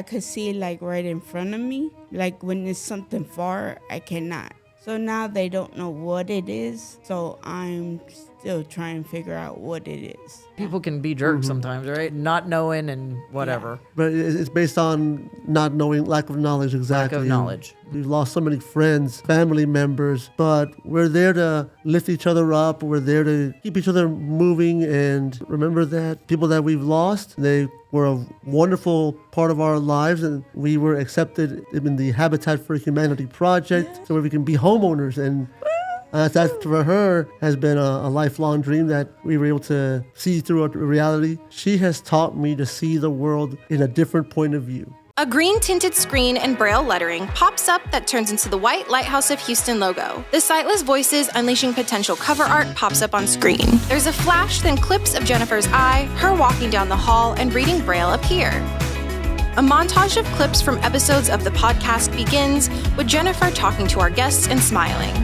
I could see like right in front of me. Like when it's something far, I cannot. So now they don't know what it is. So I'm still trying to figure out what it is. People can be jerks sometimes, right? Not knowing and whatever. Yeah. But it's based on not knowing, lack of knowledge, exactly. Lack of knowledge. We've lost so many friends, family members, but we're there to lift each other up. We're there to keep each other moving and remember that people that we've lost, they were a wonderful part of our lives, and we were accepted in the Habitat for Humanity project, so where we can be homeowners. And that for her has been a lifelong dream that we were able to see through reality. She has taught me to see the world in a different point of view. A green tinted screen and braille lettering pops up that turns into the white Lighthouse of Houston logo. The Sightless Voices Unleashing Potential cover art pops up on screen. There's a flash, then clips of Jennifer's eye, her walking down the hall, and reading braille appear. A montage of clips from episodes of the podcast begins with Jennifer talking to our guests and smiling.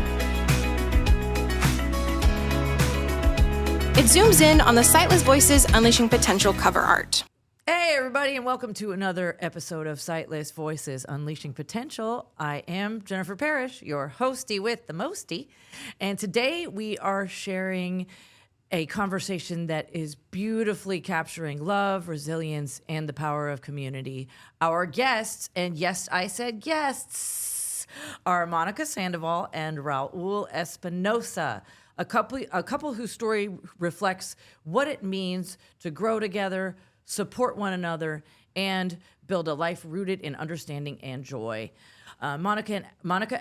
It zooms in on the Sightless Voices Unleashing Potential cover art. Hey, everybody, and welcome to another episode of Sightless Voices Unleashing Potential. I am Jennifer Parrish, your hostie with the mostie, and today we are sharing a conversation that is beautifully capturing love, resilience, and the power of community. Our guests, and yes, I said guests, are Monica Sandoval and Raul Espinosa, a couple whose story reflects what it means to grow together, support one another, and build a life rooted in understanding and joy. Monica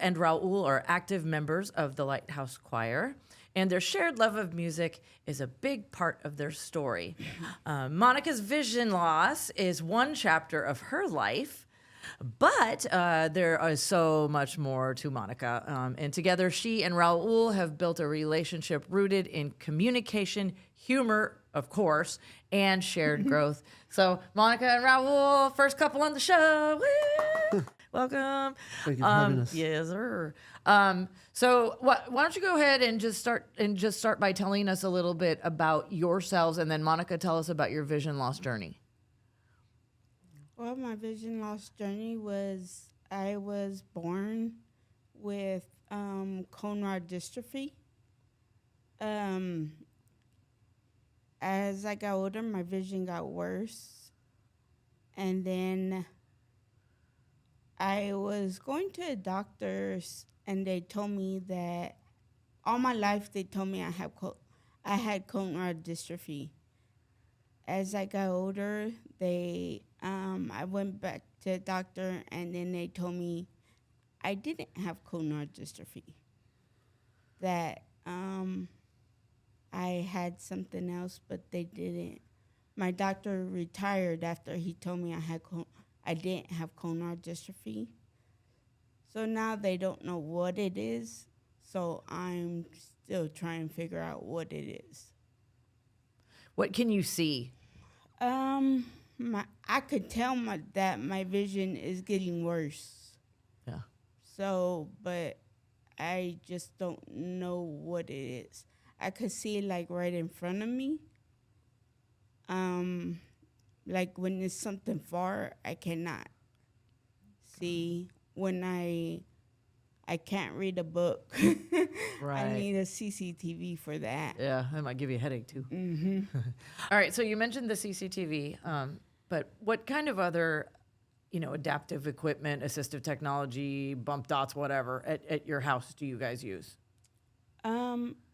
and Raul are active members of the Lighthouse Choir, and their shared love of music is a big part of their story. Monica's vision loss is one chapter of her life, but there is so much more to Monica. And together, she and Raul have built a relationship rooted in communication, humor, of course, and shared growth. So, Monica and Raul, first couple on the show. Woo! Welcome. Thank you for having us. Yes, sir. So, why don't you go ahead and just start by telling us a little bit about yourselves, and then Monica, tell us about your vision loss journey. Well, my vision loss journey was I was born with cone rod dystrophy. As I got older, my vision got worse. And then I was going to a doctor's, and they told me that all my life they told me I had cone rod dystrophy. As I got older, I went back to the doctor, and then they told me I didn't have cone rod dystrophy. That I had something else, but they didn't. My doctor retired after he told me I didn't have cone rod dystrophy. So now they don't know what it is. So I'm still trying to figure out what it is. What can you see? I could tell that my vision is getting worse. Yeah. So, but I just don't know what it is. I could see like right in front of me. Like when it's something far, I cannot see. When I can't read a book. Right. I need a CCTV for that. Yeah, that might give you a headache too. Mm-hmm. All right, so you mentioned the CCTV, but what kind of other, adaptive equipment, assistive technology, bump dots, whatever, at your house do you guys use?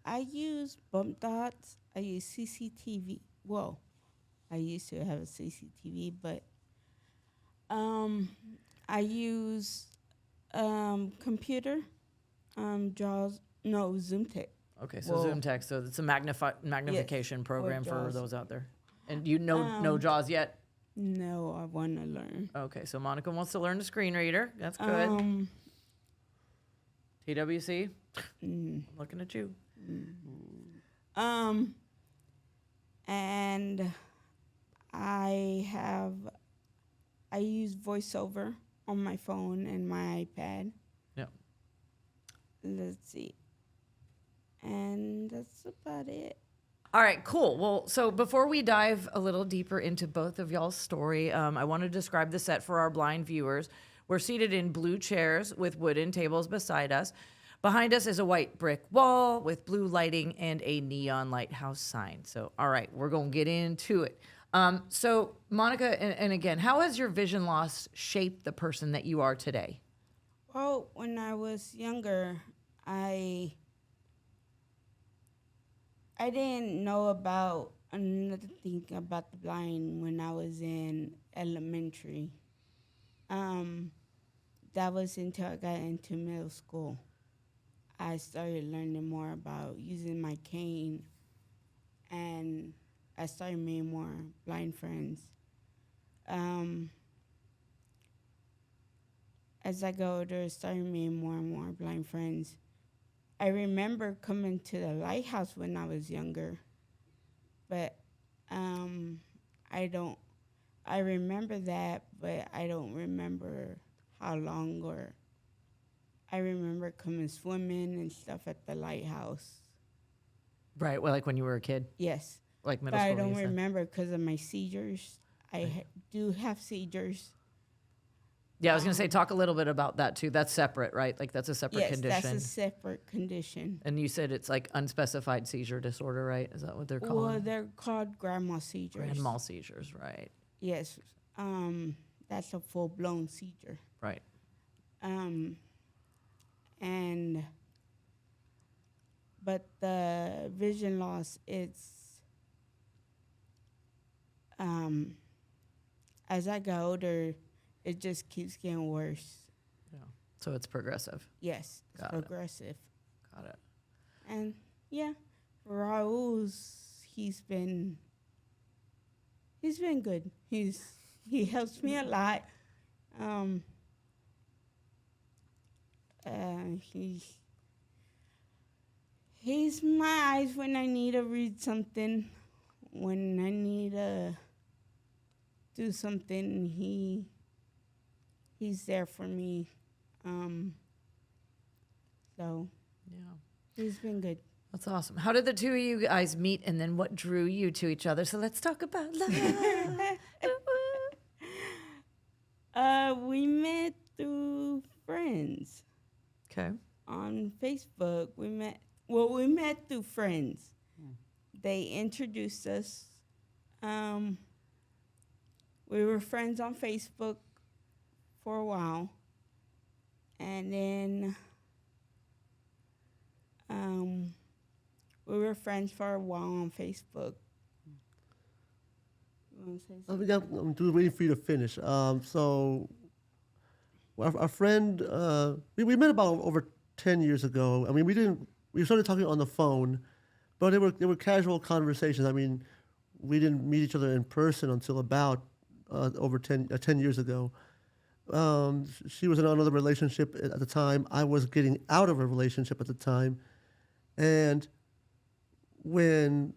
I use bump dots. I use CCTV. Well, I used to have a CCTV, but I use computer, ZoomText. Okay, so Whoa. ZoomText, so it's a magnification program for JAWS. those out there. And you know JAWS yet? No, I want to learn. Okay, so Monica wants to learn the screen reader. That's good. TWC? I'm looking at you. And I use VoiceOver on my phone and my iPad. Yeah. Let's see. And that's about it. All right, cool. Well, so before we dive a little deeper into both of y'all's story, I want to describe the set for our blind viewers. We're seated in blue chairs with wooden tables beside us. Behind us is a white brick wall with blue lighting and a neon lighthouse sign. So, all right, we're going to get into it. So, Monica, and again, how has your vision loss shaped the person that you are today? Well, when I was younger, I didn't know about another thing about the blind when I was in elementary. That was until I got into middle school. I started learning more about using my cane, and I started making more blind friends. As I got older, I started making more and more blind friends. I remember coming to the Lighthouse when I was younger, but I remember that, but I don't remember how long, or I remember coming swimming and stuff at the Lighthouse. Right, well, like when you were a kid, Yes. like But middle school. I don't you said. remember because of my seizures. I do have seizures. Yeah, I was going to say, talk a little bit about that too. That's separate, right? Like that's a separate Yes, condition. that's a separate condition. And you said it's like unspecified seizure disorder, right? Is that what they're calling? Well, they're called grand mal seizures. Grand mal seizures, right? Yes. That's a full-blown seizure. Right. But the vision loss, as I got older, it just keeps getting worse. Yeah. So it's progressive. Yes, it's Got it. progressive. Got it. And yeah, Raul's, he's been good. He helps me a lot. He's my eyes when I need to read something. When I need to do something, he's there for me. So Yeah. he's been good. That's awesome. How did the two of you guys meet, and then what drew you to each other? So let's talk about love. We met through friends Okay. on Facebook. We met through friends. They introduced us. We were friends on Facebook for a while, and then we were friends for a while on Facebook. You wanna say something? Yeah, I'm just waiting for you to finish. So, our friend, we met about over 10 years ago. I mean, we started talking on the phone, but they were casual conversations. I mean, we didn't meet each other in person until about over 10 years ago. She was in another relationship at the time. I was getting out of a relationship at the time. And when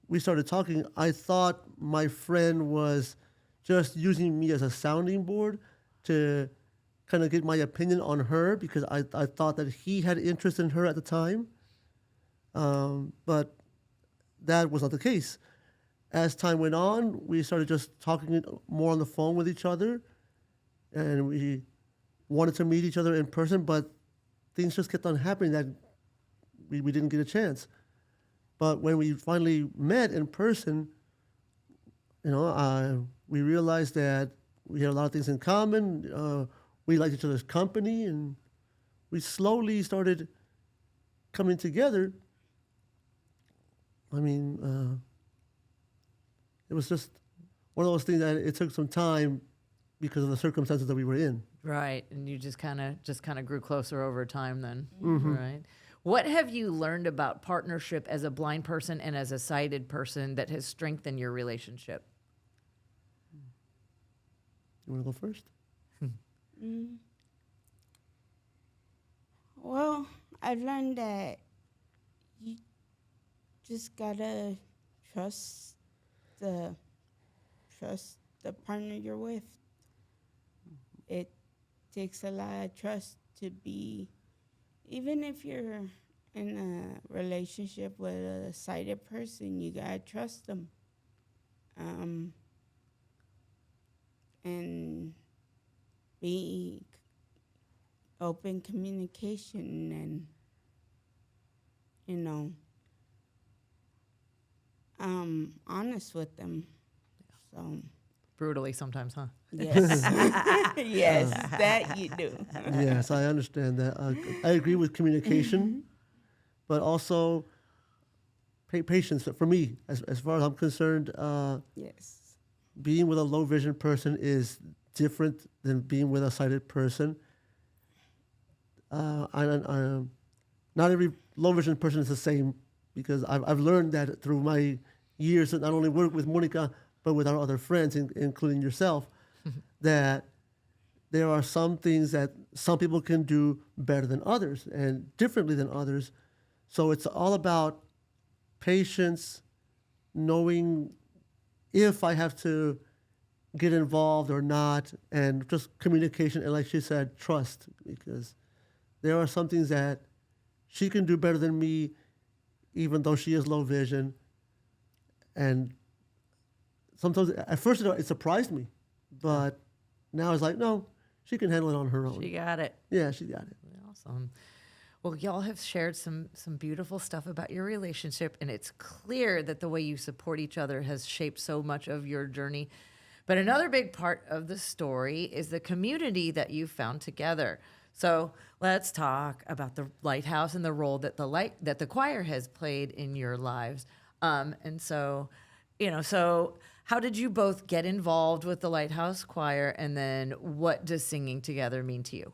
we started talking, I thought my friend was just using me as a sounding board to kind of get my opinion on her, because I thought that he had interest in her at the time. But that was not the case. As time went on, we started just talking more on the phone with each other, and we wanted to meet each other in person, but things just kept on happening that we didn't get a chance. But when we finally met in person, we realized that we had a lot of things in common. We liked each other's company, and we slowly started coming together. I mean, it was just one of those things that it took some time because of the circumstances that we were in. Right. And you just kind of grew closer over time then. Right. What have you learned about partnership as a blind person and as a sighted person that has strengthened your relationship? You want to go first? Well, I've learned that you just gotta trust the partner you're with. It takes a lot of trust to be, even if you're in a relationship with a sighted person, you gotta trust them. And be open communication and, honest with them. So, Brutally sometimes, huh? yes. Yes, that you do. Yes, I understand that. I agree with communication, but also patience. For me, as far as I'm concerned, Yes. being with a low vision person is different than being with a sighted person. Not every low vision person is the same, because I've learned that through my years, not only work with Monica, but with our other friends, including yourself, that there are some things that some people can do better than others and differently than others. So it's all about patience, knowing if I have to get involved or not, and just communication, and like she said, trust, because there are some things that she can do better than me, even though she is low vision. And sometimes, at first, it surprised me, but now it's like, no, she can handle it on her own. She got it. Yeah, she got it. Awesome. Well, y'all have shared some beautiful stuff about your relationship, and it's clear that the way you support each other has shaped so much of your journey. But another big part of the story is the community that you found together. So let's talk about the Lighthouse and the role that the choir has played in your lives. And so, so how did you both get involved with the Lighthouse Choir, and then what does singing together mean to you?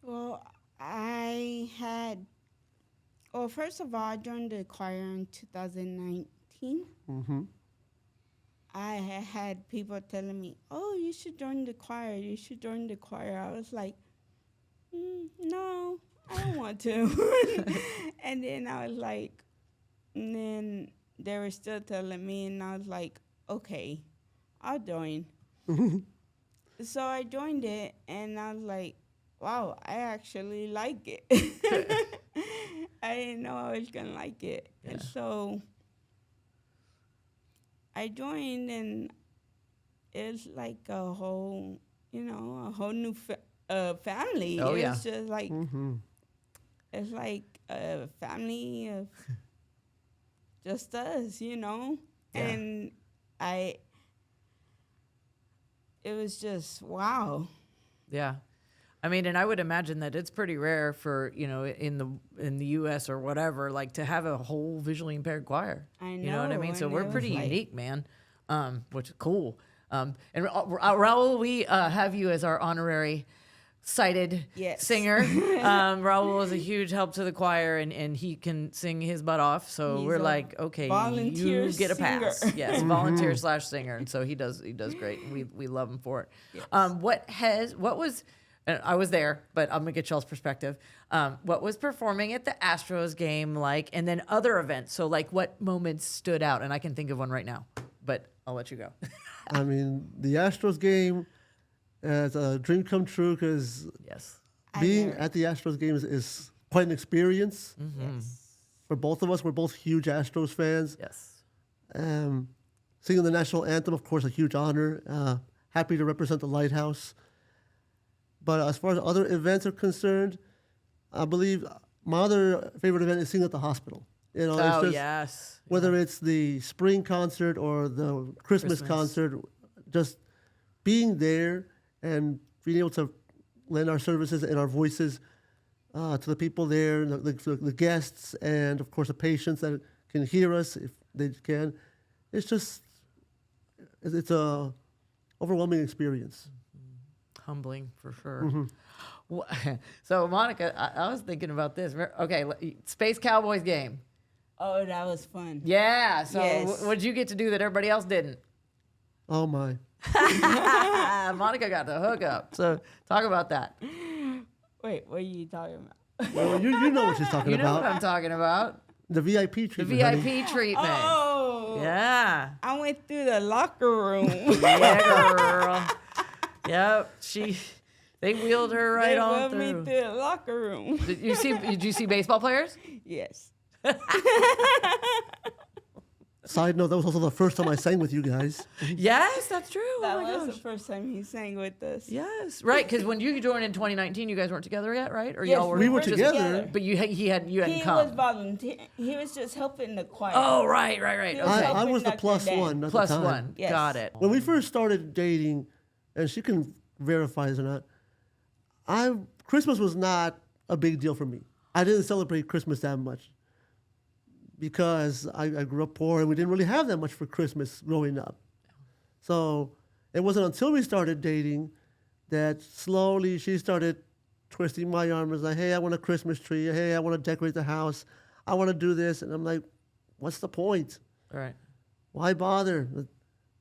Well, first of all, I joined the choir in 2019. Mm-hmm. I had people telling me, oh, you should join the choir. You should join the choir. I was like, no, I don't want to. And then I was like, and then they were still telling me, and I was like, okay, I'll join. So I joined it, and I was like, wow, I actually like it. I didn't know I was going to like it. Yeah. And so I joined, and it's like a whole new family. Oh, yeah. It's just like, Mm-hmm. it's like a family of just us, Yeah. And it was just, wow. Yeah. I mean, and I would imagine that it's pretty rare for, in the US or whatever, like to have a whole visually impaired choir. I know. You know what I mean? So and we're it was pretty like- unique, man. Which is cool. And Raul, we have you as our honorary sighted Yes. singer. Raul is a huge help to the choir, and he can sing his butt off. So He's we're a like, okay, volunteer you get a pass. singer. Yes, volunteer/singer. And so he does great. And we love him for it. Yes. What was and I was there, but I'm gonna get y'all's perspective. What was performing at the Astros game like, and then other events? So like, what moments stood out? And I can think of one right now, but I'll let you go. I mean, the Astros game is a dream come true, because Yes. being at the Astros games is quite an experience Yes. for both of us. We're both huge Astros fans. Yes. Singing the national anthem, of course, a huge honor. Happy to represent the Lighthouse. But as far as other events are concerned, I believe my other favorite event is singing at the hospital. It's just, Yes. whether it's the spring concert or the Christmas concert, just being there and being able to lend our services and our voices to the people there, the guests, and of course the patients that can hear us if they can. It's a overwhelming experience. Humbling for sure. So Monica, I was thinking about this. Okay, Space Cowboys game. Oh, that was fun. Yeah. So Yes. what'd you get to do that everybody else didn't? Oh my. Monica got the hookup. So talk about that. Wait, what are you talking about? Well, you know what she's talking You know about. what I'm talking about. The VIP The treatment. honey. VIP treatment. Oh, Yeah. I went through the locker room. Yeah, girl. Yep. They wheeled her right they on wheeled me through. through the locker room. Did you see baseball players? Yes. Side note, that was also the first time I sang with you guys. Yes, that's true. That Oh my was gosh. the first time he sang with us. Yes, right. Because when you joined in 2019, you guys weren't together yet, right? Or Yes, y'all were? We were just- together. But you hadn't He come. was volunteering. He was just helping the choir. Oh, right. He Okay. was I helping was the Dr. plus Dan. one at Plus the time. one. Yes. Got it. When we first started dating, and she can verify this or not, Christmas was not a big deal for me. I didn't celebrate Christmas that much because I grew up poor and we didn't really have that much for Christmas growing up. So it wasn't until we started dating that slowly she started twisting my arm and was like, hey, I want a Christmas tree. Hey, I want to decorate the house. I want to do this. And I'm like, what's the point? All right. Why bother?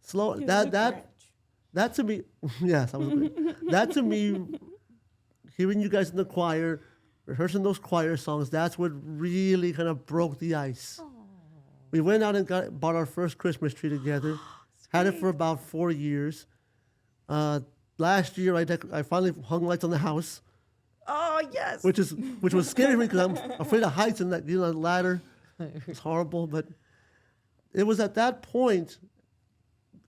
Slow He was that a that Grinch. that to me, yes, I was great. That to me, hearing you guys in the choir, rehearsing those choir songs, that's what really kind of broke the ice. We went out and bought our first Christmas tree together. Had it for about 4 years. Last year, I finally hung lights on the house, Oh, yes. which was scary for me because I'm afraid of heights and that, on the ladder. It's horrible, but it was at that point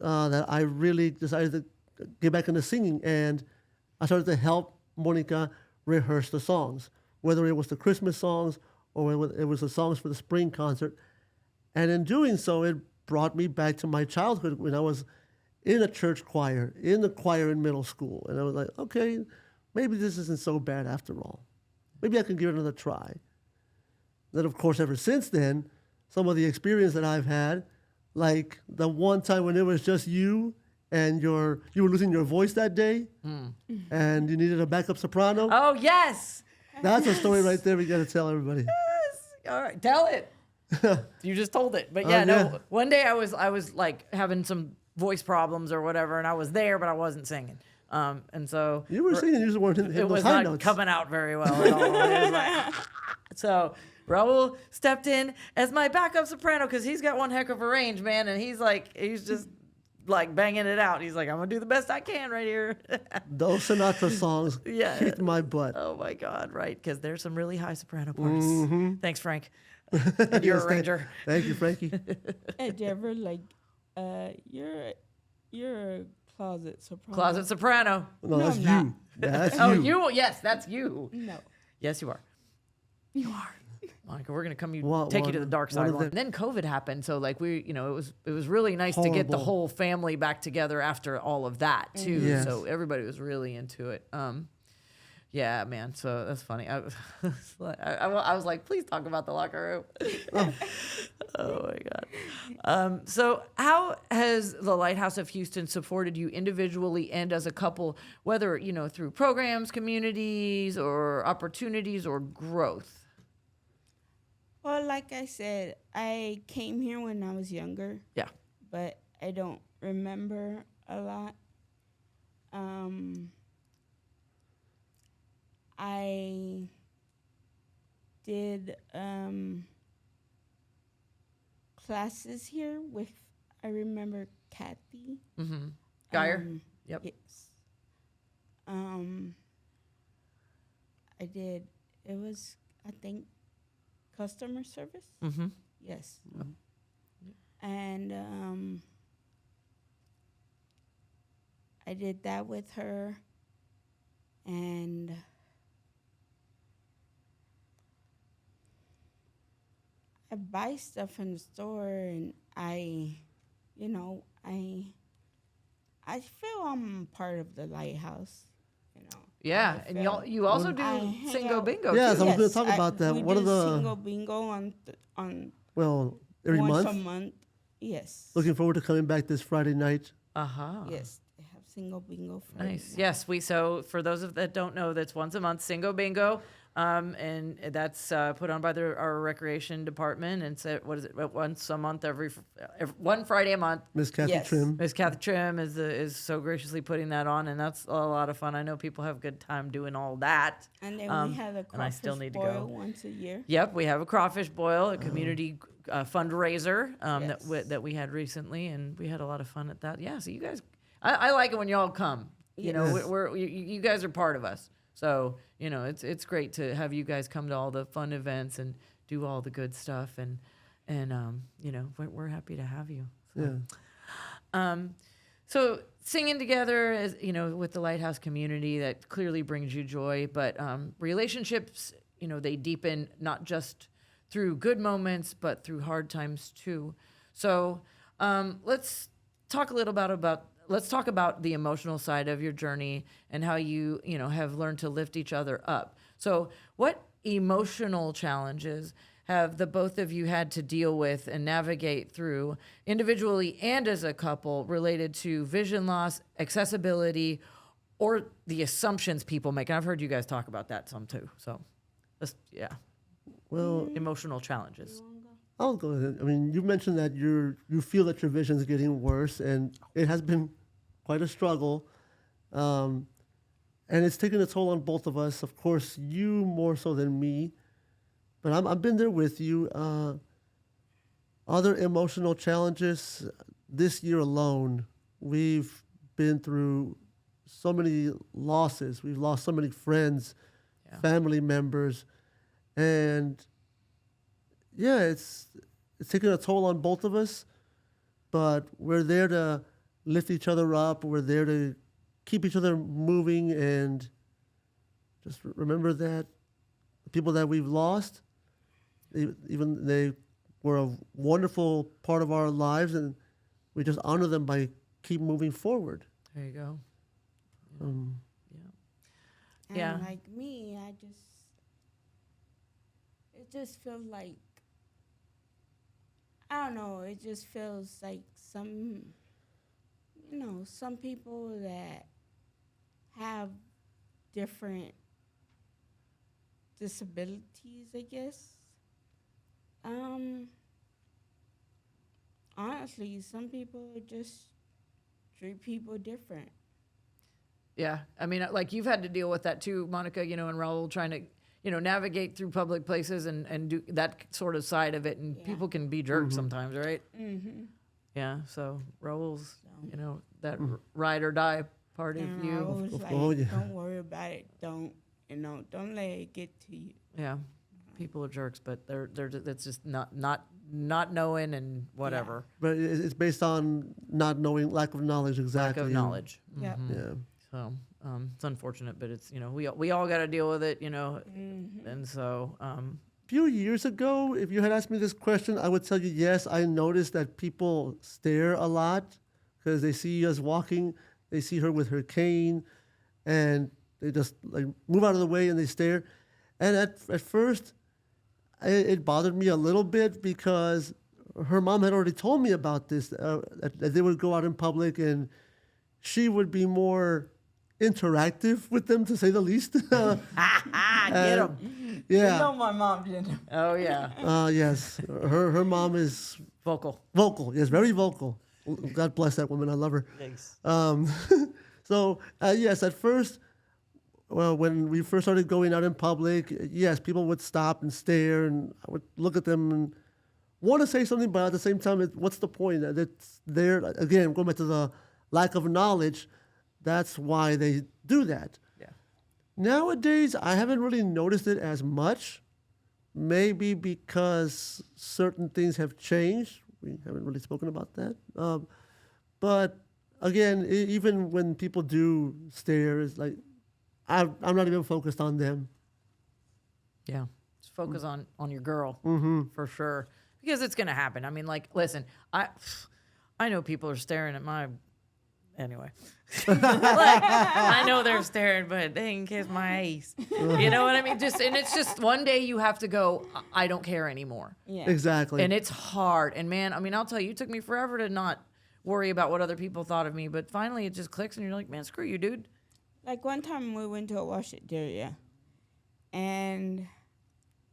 that I really decided to get back into singing, and I started to help Monica rehearse the songs, whether it was the Christmas songs or it was the songs for the spring concert. And in doing so, it brought me back to my childhood when I was in a church choir, in the choir in middle school. And I was like, okay, maybe this isn't so bad after all. Maybe I can give it another try. Then, of course, ever since then, some of the experience that I've had, like the one time when it was just you and you were losing your voice that day and you needed a backup soprano. Oh, yes. That's a story right there we got to tell everybody. Yes. All right. Tell it. You just told it. But yeah, no. One day I was like having some voice problems or whatever, and I was there, but I wasn't singing. And so You were singing, you just weren't hitting it those was high not notes. coming out very well at all. It was like, so Raul stepped in as my backup soprano because he's got one heck of a range, man, and he's just like banging it out. He's like, I'm gonna do the best I can right here. Those Sinatra songs Yeah. kicked my butt. Oh my God, right? Because there's some really high soprano parts. Thanks, Frank. You're Mm-hmm. Yes, a ranger. Thank you, Frankie. Did you ever you're a closet soprano? Closet soprano. No, No, that's I'm you. not. That's Oh, you. yes, that's you. No. Yes, you are. You are. Monica, we're gonna Well, take you to the dark one side. of the- And then COVID happened, so like it was really nice to get the Horrible. whole family back together after all of that too. Yes. So everybody was really into it. Yeah, man. So that's funny. I was like, please talk about the locker room. Oh my God. So how has the Lighthouse of Houston supported you individually and as a couple, whether through programs, communities, or opportunities, or growth? Well, like I said, I came here when I was younger, Yeah. but I don't remember a lot. I did classes here with, I remember Kathy. Mm-hmm. Geyer. Yep. Yes. I did, it was, I think, customer service. Mm-hmm. Yes. And I did that with her. And I buy stuff in the store, and I feel I'm part of the Lighthouse, Yeah, I and feel- you also do I hang Singo out- Bingo. Yes, too. I was going to talk about that. We What do are the single bingo on well every once month? a month. Yes. Looking forward to coming back this Friday night. Uh-huh. Yes, they have single bingo. Friday Nice. night. Yes, so for those that don't know, that's once a month, Singo Bingo, and that's put on by our recreation department, and so what is it? Once a month, every one Friday a month. Miss Kathy Yes. Trim. Miss Kathy Trim is so graciously putting that on, and that's a lot of fun. I know people have a good time doing all that. And then we have a and I crawfish still need to boil go. once a year. Yep, we have a crawfish boil, a community fundraiser Yes. that we had recently, and we had a lot of fun at that. Yeah, so you guys, I like it when y'all come. You know, Yes. you guys are part of us. So, you know, it's great to have you guys come to all the fun events and do all the good stuff. And you know, we're happy to have you. So. Yeah. So singing together, as you know, with the Lighthouse community, that clearly brings you joy. But relationships, you know, they deepen not just through good moments, but through hard times too. So let's talk a little let's talk about the emotional side of your journey and how you know, have learned to lift each other up. So what emotional challenges have the both of you had to deal with and navigate through individually and as a couple related to vision loss, accessibility, or the assumptions people make? And I've heard you guys talk about that some too. So, yeah, Well, emotional challenges. I'll go ahead. I mean, you mentioned that you feel that your vision is getting worse, and it has been quite a struggle, and it's taken a toll on both of us. Of course, you more so than me, but I've been there with you. Other emotional challenges this year alone, we've been through so many losses. We've lost so many friends, family members, and yeah, it's taken a toll on both of us, but we're there to lift each other up. We're there to keep each other moving, and just remember that the people that we've lost, even they were a wonderful part of our lives, and we just honor them by keep moving forward. There you go. And Yeah. like me, it just feels like, I don't know, it just feels like some people that have different disabilities, I guess. Honestly, some people just treat people different. Yeah. I mean, like you've had to deal with that too, Monica, you know, and Raul, trying to, you know, navigate through public places and do that sort of side of it. And Yeah. people can be jerks sometimes, right? Mm-hmm. Yeah. So Raul's, you know, that ride or die part of And you. I was like, Oh, yeah. don't worry about it. Don't let it get to you. Yeah. People are jerks, but they're that's just not knowing and whatever. But it's based on not knowing, lack of knowledge, exactly. Lack of knowledge. Yep. Mhm. Yeah. So it's unfortunate, but it's, you know, we all got to deal with it, you know. And so Few years ago, if you had asked me this question, I would tell you yes. I noticed that people stare a lot because they see us walking, they see her with her cane, and they just like move out of the way and they stare. And at first, it bothered me a little bit because her mom had already told me about this, that they would go out in public and she would be more interactive with them, to say the least. get them. Yeah. You know my mom didn't. Oh yeah, Yes. Her mom is vocal. vocal. Yes, very vocal. God bless that woman. I love her. Thanks. So, yes, at first, well, when we first started going out in public, yes, people would stop and stare, and I would look at them and want to say something, but at the same time, what's the point? It's there, again, going back to the lack of knowledge, that's why they do that. Yeah. Nowadays, I haven't really noticed it as much, maybe because certain things have changed. We haven't really spoken about that. But again, even when people do stare, it's like, I'm not even focused on them. Yeah. Just focus on your girl for sure, because it's gonna happen. I mean, like, listen, I know people are staring at my. Anyway, like, I know they're staring, but they can kiss my ace. You know what I mean? And it's just one day you have to go, I don't care anymore. Yeah. Exactly. And it's hard. And man, I mean, I'll tell you, it took me forever to not worry about what other people thought of me. But finally it just clicks and you're like, man, screw you, dude. Like one time we went to a washateria, and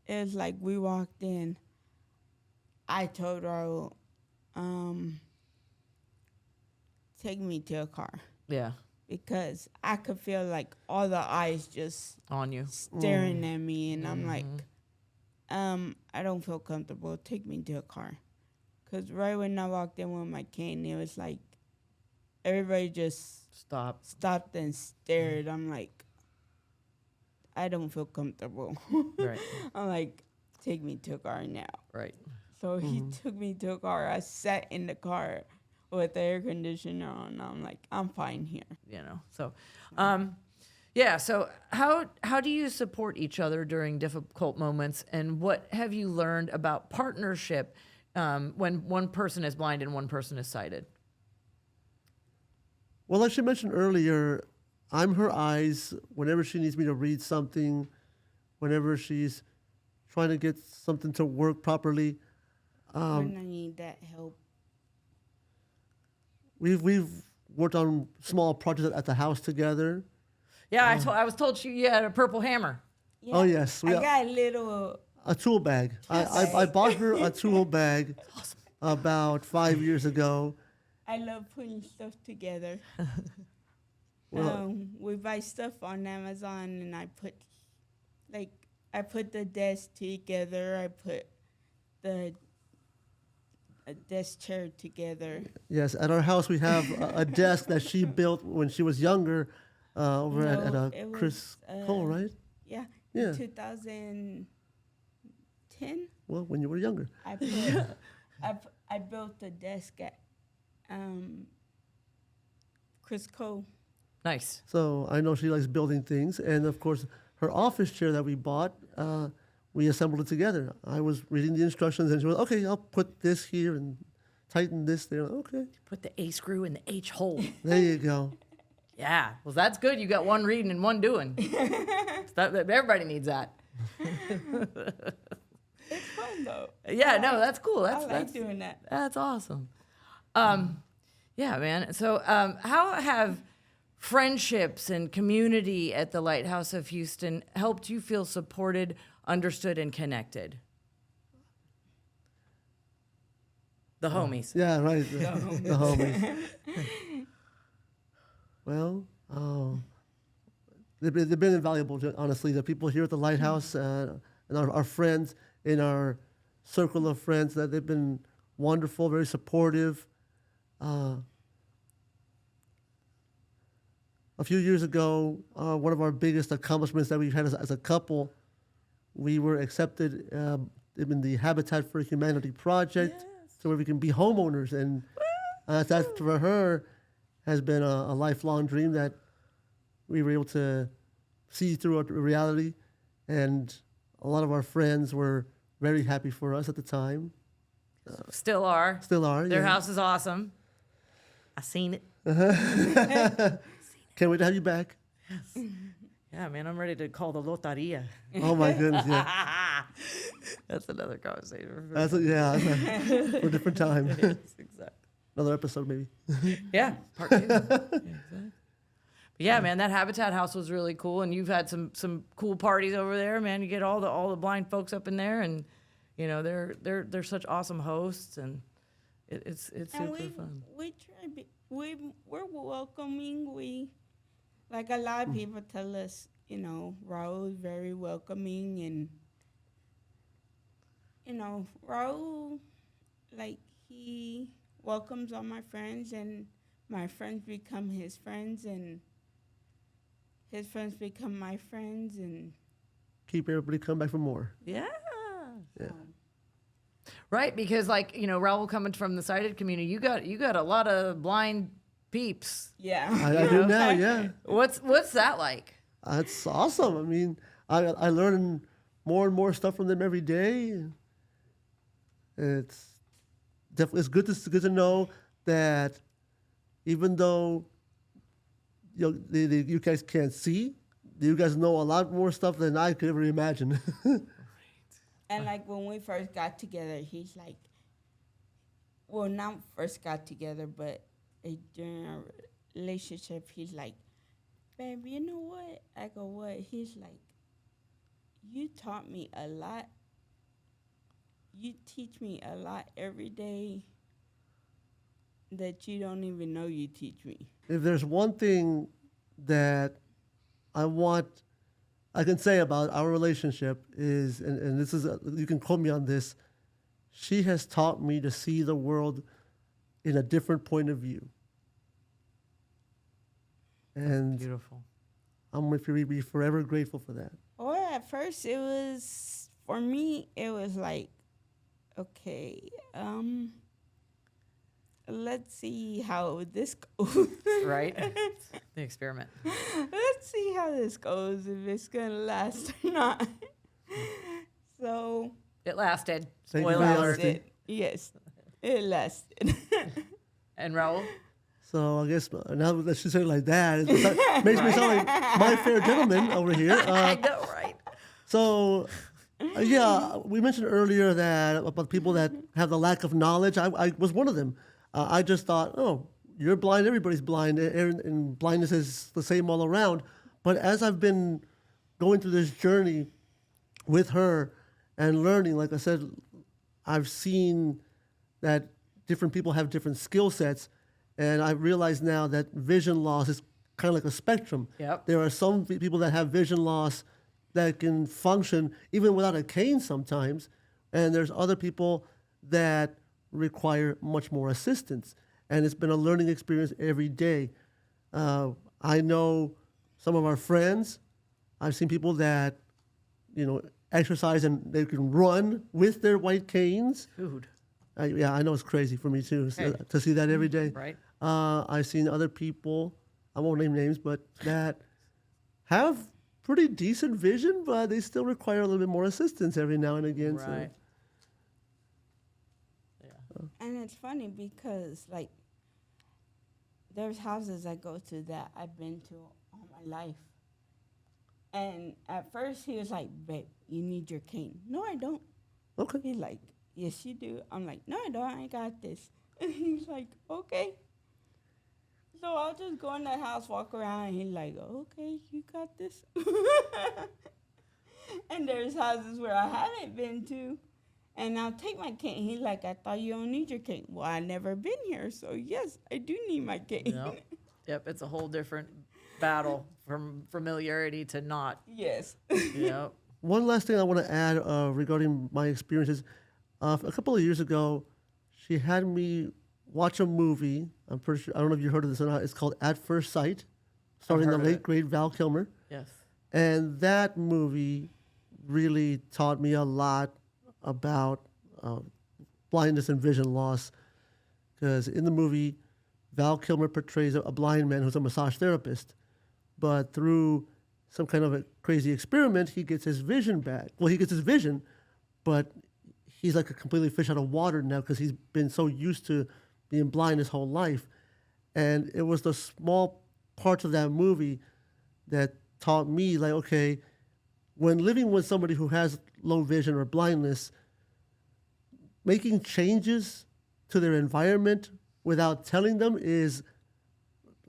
it was like we walked in. I told Raul, take me to a car, Yeah. because I could feel like all the eyes just On you. staring at me, and I'm like, I don't feel comfortable. Take me to a car. Because right when I walked in with my cane, it was like everybody just Stop. stopped and stared. I'm like, I don't feel comfortable. Right. I'm like, take me to a car now. Right. So he took me to a car. I sat in the car with the air conditioner on. I'm like, I'm fine here. You know. So, yeah. So how do you support each other during difficult moments, and what have you learned about partnership when one person is blind and one person is sighted? Well, like she mentioned earlier, I'm her eyes whenever she needs me to read something, whenever she's trying to get something to work properly. When I need that help. We've worked on small projects at the house together. Yeah, I was told you had a purple hammer. Yeah, Oh, yes. I got a little. A tool bag. I bought her a tool bag about 5 years ago. I love putting stuff together. Well- We buy stuff on Amazon, and I put the desk together. I put the a desk chair together. Yes, at our house we have a desk that she built when she was younger over at No, it Chris was, Cole, right? Yeah, Yeah. in 2010, Well, when you were younger. I put, I built the desk at Chris Cole. Nice. So I know she likes building things. And of course, her office chair that we bought, we assembled it together. I was reading the instructions and she was, okay, I'll put this here and tighten this there. Okay, Put the A screw in the H hole. there you go. Yeah. Well, that's good. You got one reading and one doing. Everybody needs that. It's fun though. Yeah. No, that's cool. That's I like doing that. That's awesome. Yeah, man. So, how have friendships and community at the Lighthouse of Houston helped you feel supported, understood, and connected? The homies. Yeah, right. The homies. Well, they've been invaluable, honestly. The people here at the Lighthouse and our friends in our circle of friends, that they've been wonderful, very supportive. A few years ago, one of our biggest accomplishments that we've had as a couple, we were accepted in the Habitat for Humanity project, so where we can be homeowners. And that for her has been a lifelong dream that we were able to see through reality. And a lot of our friends were very happy for us at the time. Still are. Still are. Their yeah. house is awesome. I seen it. Can't wait to have you back. Yeah, man, I'm ready to call the loteria. Oh my goodness, yeah. That's another conversation. That's for a different time. Exactly. Another episode, maybe. Yeah, part 2. Yeah, exactly. But yeah, man, that Habitat house was really cool, and you've had some cool parties over there, man. You get all the blind folks up in there, and you know they're such awesome hosts, and it's And super fun. we try we're welcoming. We like a lot of people tell us, you know, Raul is very welcoming, and you know, Raul, like he welcomes all my friends, and my friends become his friends, and his friends become my friends, and Keep everybody come back for more. Yeah. Yeah. Right, because like, you know, Raul coming from the sighted community, you got a lot of blind peeps. yeah. I do now, yeah. What's that like? That's awesome. I mean, I learn more and more stuff from them every day. It's definitely good to know that even though you guys can't see, you guys know a lot more stuff than I could ever imagine. And like when we first got together, he's like, well, not first got together, but during our relationship, he's like, babe, you know what? I go, what? He's like, you taught me a lot. You teach me a lot every day that you don't even know you teach me. If there's one thing that I can say about our relationship is, and this is, you can quote me on this, she has taught me to see the world in a different point of view. And Beautiful. I'm going to be forever grateful for that. Or at first it was, for me, it was like, okay, let's see how this goes. Right? The experiment. Let's see how this goes, if it's going to last or not. So, It lasted. Thank you Spoiler for the alert. honesty. yes, it lasted. And Raul? So I guess now that she said it like that, it makes me sound like my fair gentleman over here. I know, right? So, yeah, we mentioned earlier that about people that have the lack of knowledge. I was one of them. I just thought, oh, you're blind, everybody's blind, and blindness is the same all around. But as I've been going through this journey with her and learning, like I said, I've seen that different people have different skill sets, and I realize now that vision loss is kind of like a spectrum. Yep. There are some people that have vision loss that can function even without a cane sometimes, and there's other people that require much more assistance. And it's been a learning experience every day. I know some of our friends. I've seen people that, exercise and they can run with their white canes. Dude. Yeah, I know it's crazy for me too Hey. to see that every day. Right. I've seen other people, I won't name names, but that have pretty decent vision, but they still require a little bit more assistance every now and again. Right. And it's funny because, like, there's houses I go to that I've been to all my life. And at first he was like, babe, you need your cane. No, I don't. Okay. He's like, yes, you do. I'm like, no, I don't. I got this. And he's like, okay. So I'll just go in the house, walk around, and he's like, okay, you got this. And there's houses where I haven't been to, and I'll take my cane. He's like, I thought you don't need your cane. Well, I've never been here, so yes, I do need my cane. Yep. Yep. It's a whole different battle from familiarity to not. Yes. Yep. One last thing I want to add regarding my experiences. A couple of years ago, she had me watch a movie. I'm pretty sure, I don't know if you heard of this or not. It's called At First Sight, starring the heard of late, it. great Val Kilmer. Yes. And that movie really taught me a lot about blindness and vision loss. Because in the movie, Val Kilmer portrays a blind man who's a massage therapist. But through some kind of a crazy experiment, he gets his vision back. Well, he gets his vision, but he's like a completely fish out of water now because he's been so used to being blind his whole life. And it was the small parts of that movie that taught me, like, okay, when living with somebody who has low vision or blindness, making changes to their environment without telling them is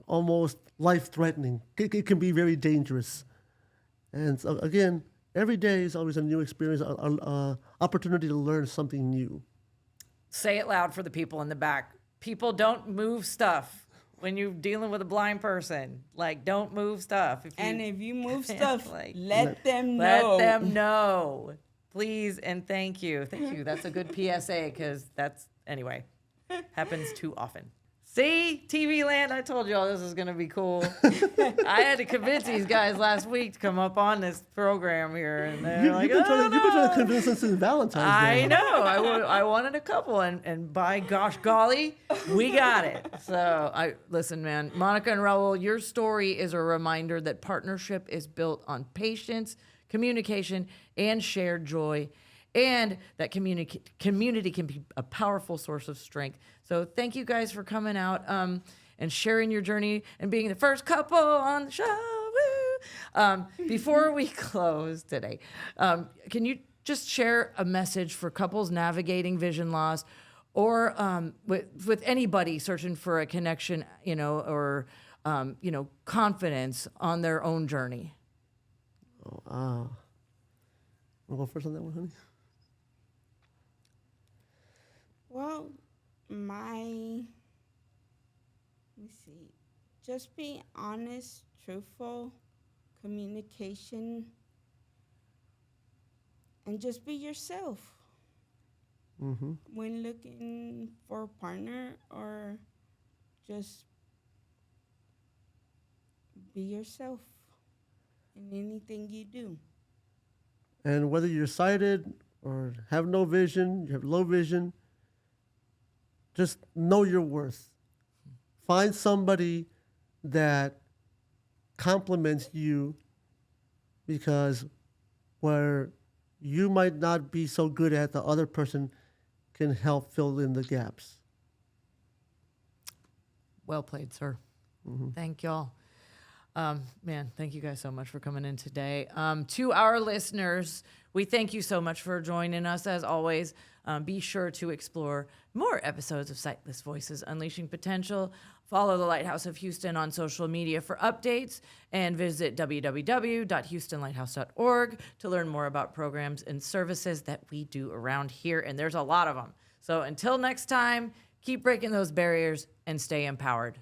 almost life-threatening. It can be very dangerous. And so, again, every day is always a new experience, an opportunity to learn something new. Say it loud for the people in the back. People don't move stuff when you're dealing with a blind person. Like, don't move stuff. And if you move stuff, like, let them let know. them know. Please and thank you. Thank you. That's a good PSA because that's, anyway, happens too often. See, TV land, I told y'all this was going to be cool. I had to convince these guys last week to come up on this program here. And they're like, You've been trying to convince us since Valentine's Day. I know. I wanted a couple, and by gosh golly, we got it. So, listen, man, Monica and Raul, your story is a reminder that partnership is built on patience, communication, and shared joy, and that community can be a powerful source of strength. So thank you guys for coming out and sharing your journey and being the first couple on the show. Woo! Before we close today, can you just share a message for couples navigating vision loss, or with anybody searching for a connection, or confidence on their own journey? I'll go first on that one, honey. Well, let me see. Just be honest, truthful, communication, and just be yourself. Mm-hmm. When looking for a partner, or just be yourself in anything you do. And whether you're sighted or have no vision, you have low vision, just know your worth. Find somebody that compliments you, because where you might not be so good at, the other person can help fill in the gaps. Well played, sir. Thank y'all. Man, thank you guys so much for coming in today. To our listeners, we thank you so much for joining us as always. Be sure to explore more episodes of Sightless Voices Unleashing Potential. Follow the Lighthouse of Houston on social media for updates, and visit www.houstonlighthouse.org to learn more about programs and services that we do around here. And there's a lot of them. So until next time, keep breaking those barriers and stay empowered.